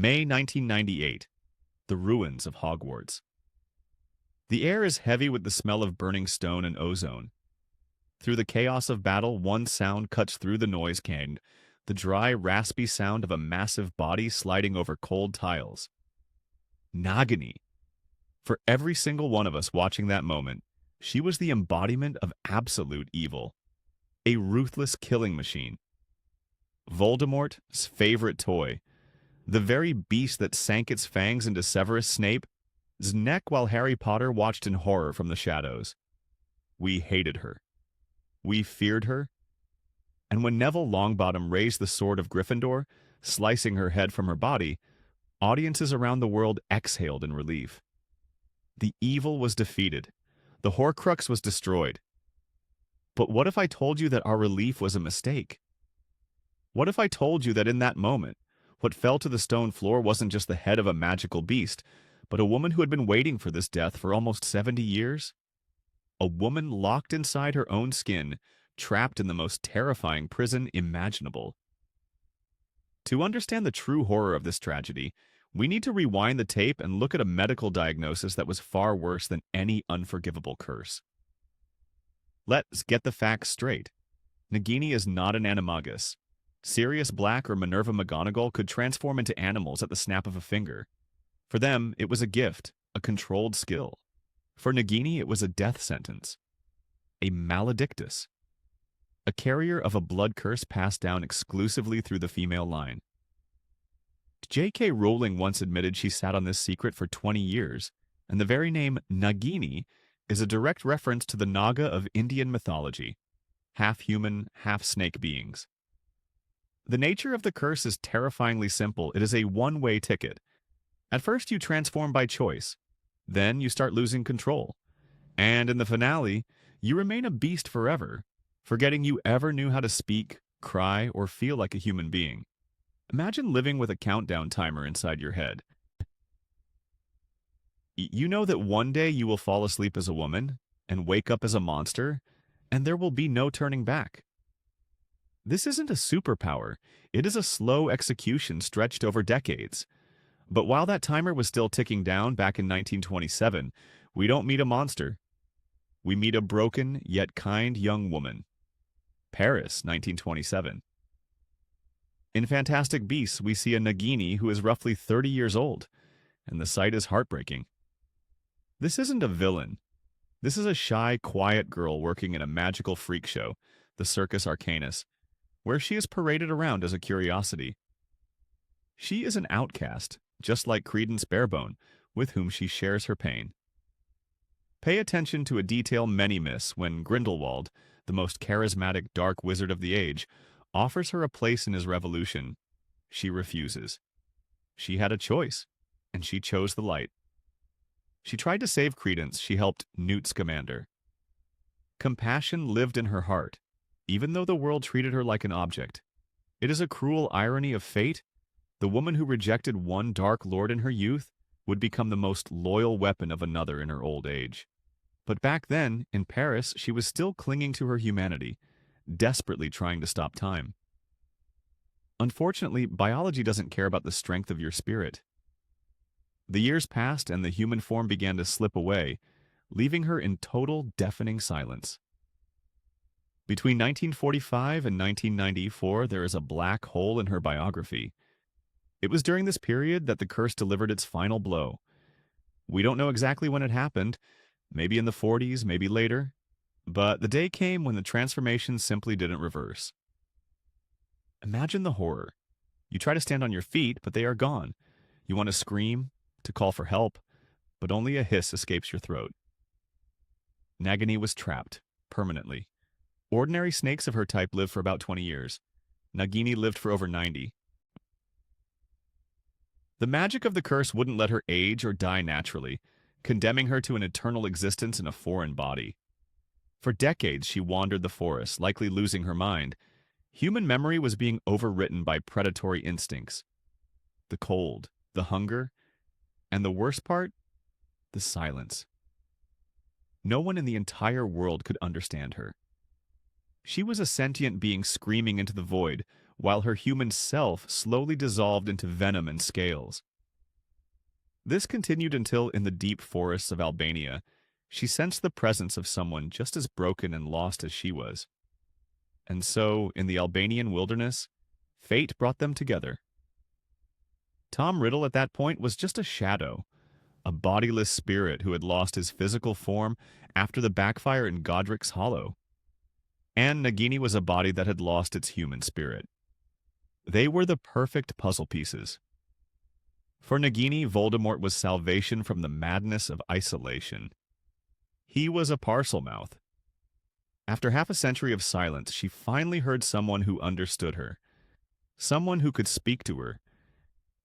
May 1998. The ruins of Hogwarts. The air is heavy with the smell of burning stone and ozone. Through the chaos of battle, one sound cuts through the noise caned, the dry, raspy sound of a massive body sliding over cold tiles. Nagini. For every single one of us watching that moment, she was the embodiment of absolute evil. A ruthless killing machine. Voldemort's favorite toy. The very beast that sank its fangs into Severus Snape's neck while Harry Potter watched in horror from the shadows. We hated her. We feared her. And when Neville Longbottom raised the sword of Gryffindor, slicing her head from her body, audiences around the world exhaled in relief. The evil was defeated. The Horcrux was destroyed. But what if I told you that our relief was a mistake? What if I told you that in that moment, what fell to the stone floor wasn't just the head of a magical beast, but a woman who had been waiting for this death for almost 70 years? A woman locked inside her own skin, trapped in the most terrifying prison imaginable. To understand the true horror of this tragedy, we need to rewind the tape and look at a medical diagnosis that was far worse than any unforgivable curse. Let's get the facts straight. Nagini is not an animagus. Sirius Black or Minerva McGonagall could transform into animals at the snap of a finger. For them, it was a gift, a controlled skill. For Nagini, it was a death sentence. A maledictus. A carrier of a blood curse passed down exclusively through the female line. J.K. Rowling once admitted she sat on this secret for 20 years, and the very name Nagini is a direct reference to the Naga of Indian mythology, half-human, half-snake beings. The nature of the curse is terrifyingly simple. It is a one-way ticket. At first, you transform by choice. Then you start losing control. And in the finale, you remain a beast forever, forgetting you ever knew how to speak, cry, or feel like a human being. Imagine living with a countdown timer inside your head. You know that one day you will fall asleep as a woman and wake up as a monster, and there will be no turning back. This isn't a superpower. It is a slow execution stretched over decades. But while that timer was still ticking down back in 1927, we don't meet a monster. We meet a broken yet kind young woman. Paris, 1927. In Fantastic Beasts, we see a Nagini who is roughly 30 years old, and the sight is heartbreaking. This isn't a villain. This is a shy, quiet girl working in a magical freak show, the Circus Arcanus, where she is paraded around as a curiosity. She is an outcast, just like Credence Barebone, with whom she shares her pain. Pay attention to a detail many miss when Grindelwald, the most charismatic dark wizard of the age, offers her a place in his revolution. She refuses. She had a choice, and she chose the light. She tried to save Credence. She helped Newt Scamander. Compassion lived in her heart, even though the world treated her like an object. It is a cruel irony of fate. The woman who rejected one dark lord in her youth would become the most loyal weapon of another in her old age. But back then, in Paris, she was still clinging to her humanity, desperately trying to stop time. Unfortunately, biology doesn't care about the strength of your spirit. The years passed and the human form began to slip away, leaving her in total, deafening silence. Between 1945 and 1994, there is a black hole in her biography. It was during this period that the curse delivered its final blow. We don't know exactly when it happened, maybe in the 40s, maybe later, but the day came when the transformation simply didn't reverse. Imagine the horror. You try to stand on your feet, but they are gone. You want to scream, to call for help, but only a hiss escapes your throat. Nagini was trapped, permanently. Ordinary snakes of her type live for about 20 years. Nagini lived for over 90. The magic of the curse wouldn't let her age or die naturally, condemning her to an eternal existence in a foreign body. For decades, she wandered the forest, likely losing her mind. Human memory was being overwritten by predatory instincts. The cold, the hunger, and the worst part, the silence. No one in the entire world could understand her. She was a sentient being screaming into the void, while her human self slowly dissolved into venom and scales. This continued until, in the deep forests of Albania, she sensed the presence of someone just as broken and lost as she was. And so, in the Albanian wilderness, fate brought them together. Tom Riddle at that point was just a shadow, a bodiless spirit who had lost his physical form after the backfire in Godric's Hollow. And Nagini was a body that had lost its human spirit. They were the perfect puzzle pieces. For Nagini, Voldemort was salvation from the madness of isolation. He was a parcel mouth. After half a century of silence, she finally heard someone who understood her. Someone who could speak to her.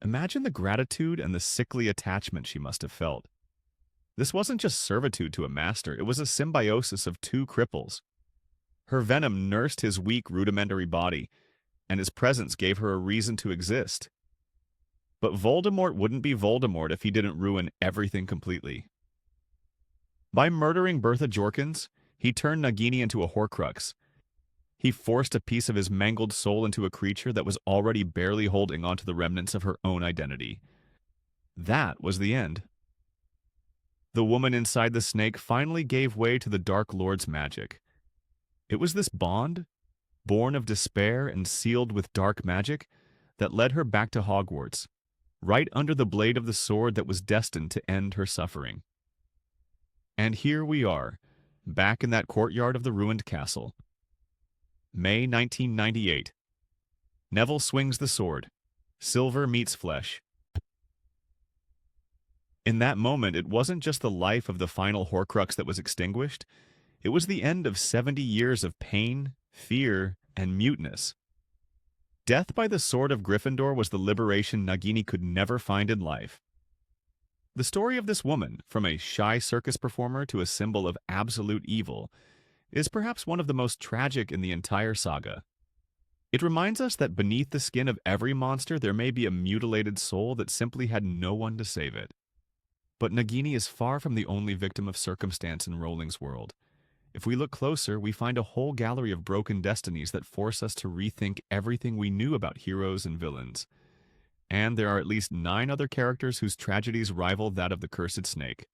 Imagine the gratitude and the sickly attachment she must have felt. This wasn't just servitude to a master, it was a symbiosis of two cripples. Her venom nursed his weak, rudimentary body, and his presence gave her a reason to exist. But Voldemort wouldn't be Voldemort if he didn't ruin everything completely. By murdering Bertha Jorkins, he turned Nagini into a Horcrux. He forced a piece of his mangled soul into a creature that was already barely holding onto the remnants of her own identity. That was the end. The woman inside the snake finally gave way to the Dark Lord's magic. It was this bond, born of despair and sealed with dark magic, that led her back to Hogwarts, right under the blade of the sword that was destined to end her suffering. And here we are, back in that courtyard of the ruined castle. May 1998. Neville swings the sword. Silver meets flesh. In that moment, it wasn't just the life of the final Horcrux that was extinguished. It was the end of 70 years of pain, fear, and muteness. Death by the sword of Gryffindor was the liberation Nagini could never find in life. The story of this woman, from a shy circus performer to a symbol of absolute evil, is perhaps one of the most tragic in the entire saga. It reminds us that beneath the skin of every monster there may be a mutilated soul that simply had no one to save it. But Nagini is far from the only victim of circumstance in Rowling's world. If we look closer, we find a whole gallery of broken destinies that force us to rethink everything we knew about heroes and villains. And there are at least 9 other characters whose tragedies rival that of the Cursed Snake.